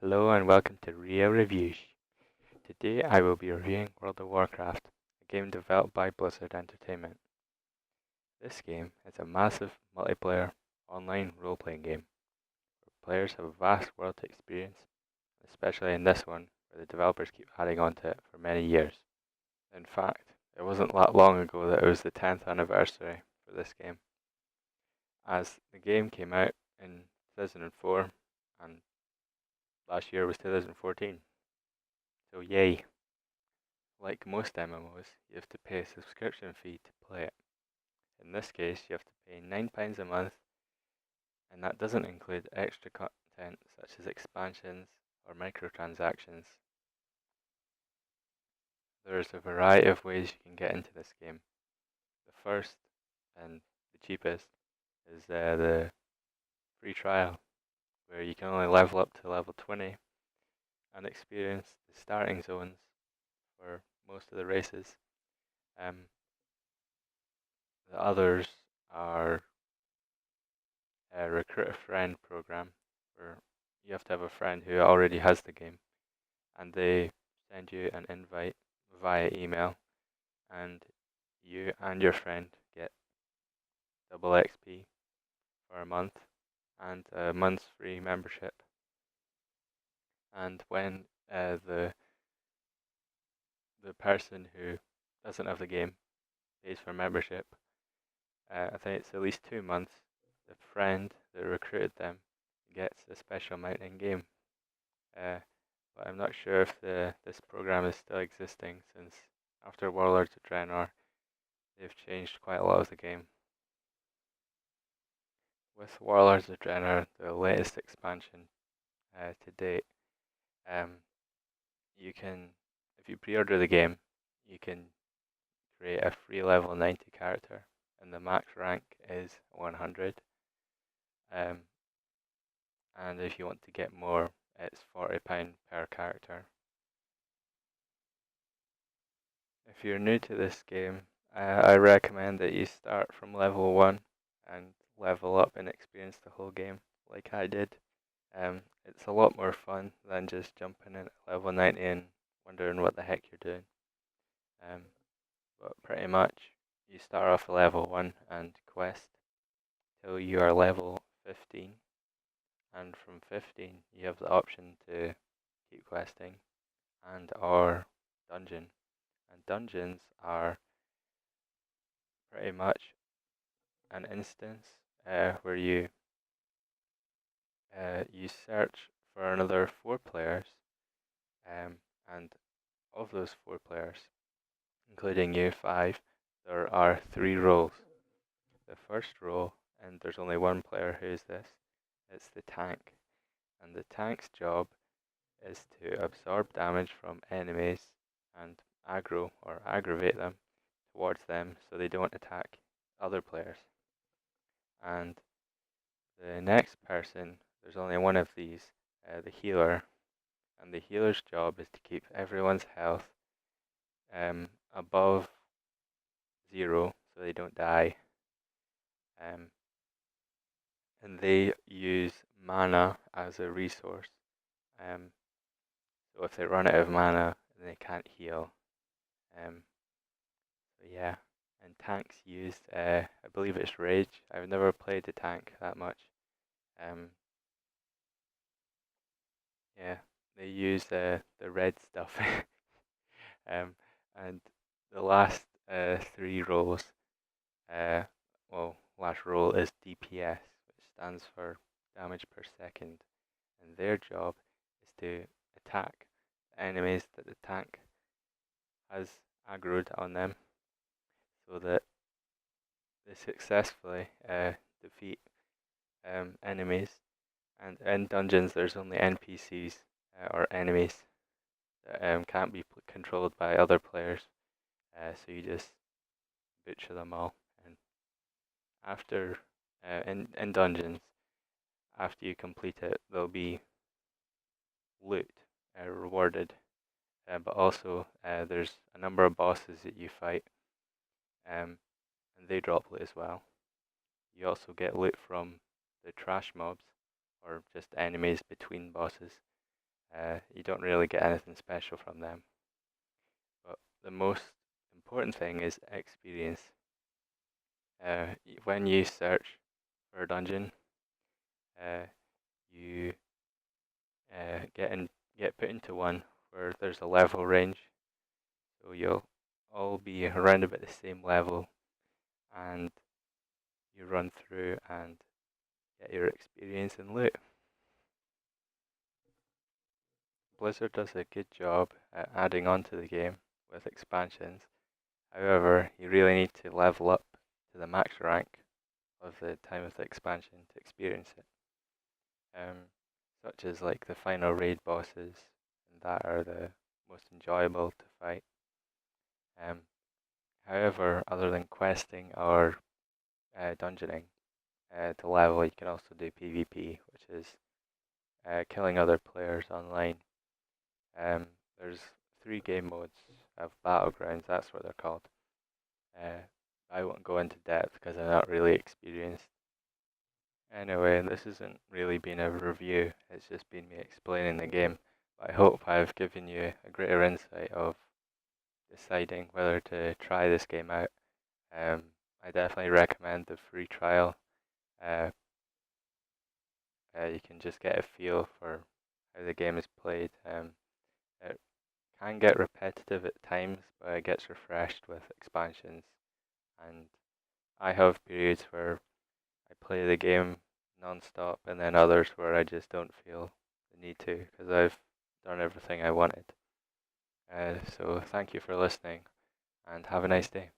Hello and welcome to Rio Reviews. Today I will be reviewing World of Warcraft, a game developed by Blizzard Entertainment. This game is a massive multiplayer online role-playing game where players have a vast world to experience, especially in this one where the developers keep adding on to it for many years. In fact, it wasn't that long ago that it was the 10th anniversary for this game, as the game came out in 2004 and last year was 2014. So yay! Like most MMOs, you have to pay a subscription fee to play it. In this case, you have to pay £9 a month, and that doesn't include extra content such as expansions or microtransactions. There's a variety of ways you can get into this game. The first and the cheapest is the free trial, where you can only level up to level 20 and experience the starting zones for most of the races. The others are a recruit a friend program where you have to have a friend who already has the game and they send you an invite via email and you and your friend get double XP for a month and a month's free membership. And when the person who doesn't have the game pays for membership, I think it's at least 2 months, the friend that recruited them gets a special amount in game. But I'm not sure if this program is still existing since after Warlords of Draenor, they've changed quite a lot of the game. With Warlords of Draenor, the latest expansion to date, you can, if you pre-order the game, you can create a free level 90 character, and the max rank is 100. And if you want to get more, it's £40 per character. If you're new to this game, I recommend that you start from level 1 and level up and experience the whole game like I did. It's a lot more fun than just jumping in at level 90 and wondering what the heck you're doing. But pretty much, you start off at level 1 and quest till you are level 15. And from 15, you have the option to keep questing and or dungeon. And dungeons are pretty much an instance where you search for another 4 players, and of those 4 players, including you 5, there are 3 roles. The first role, and there's only one player who's this, it's the tank, and the tank's job is to absorb damage from enemies and aggro or aggravate them towards them so they don't attack other players. And the next person, there's only one of these, the healer, and the healer's job is to keep everyone's health above 0 so they don't die. And they use mana as a resource. So if they run out of mana, then they can't heal. So yeah, and tanks use, I believe it's Rage. I've never played the tank that much. Yeah, they use the red stuff. And the last 3 roles, last role is DPS, which stands for damage per second, and their job is to attack the enemies that the tank has aggroed on them, so that they successfully defeat enemies. And in dungeons, there's only NPCs or enemies that can't be controlled by other players, so you just butcher them all. And after in dungeons, after you complete it, there'll be loot rewarded, but also there's a number of bosses that you fight, and they drop loot as well. You also get loot from the trash mobs, or just enemies between bosses, You don't really get anything special from them. But the most important thing is experience. When you search for a dungeon, uh, you get put into one where there's a level range, so you'll all be around about the same level, and you run through and get your experience and loot. Blizzard does a good job at adding on to the game with expansions. However, you really need to level up to the max rank of the time of the expansion to experience it. Such as like the final raid bosses, and that are the most enjoyable to fight. However, other than questing or dungeoning to level, you can also do PvP, which is killing other players online. There's 3 game modes of battlegrounds. That's what they're called. I won't go into depth because I'm not really experienced. Anyway, this hasn't really been a review. It's just been me explaining the game. But I hope I've given you a greater insight of deciding whether to try this game out. I definitely recommend the free trial. Uh, you can just get a feel for how the game is played. It can get repetitive at times, but it gets refreshed with expansions. And I have periods where I play the game non-stop, and then others where I just don't feel the need to because I've done everything I wanted. So thank you for listening, and have a nice day.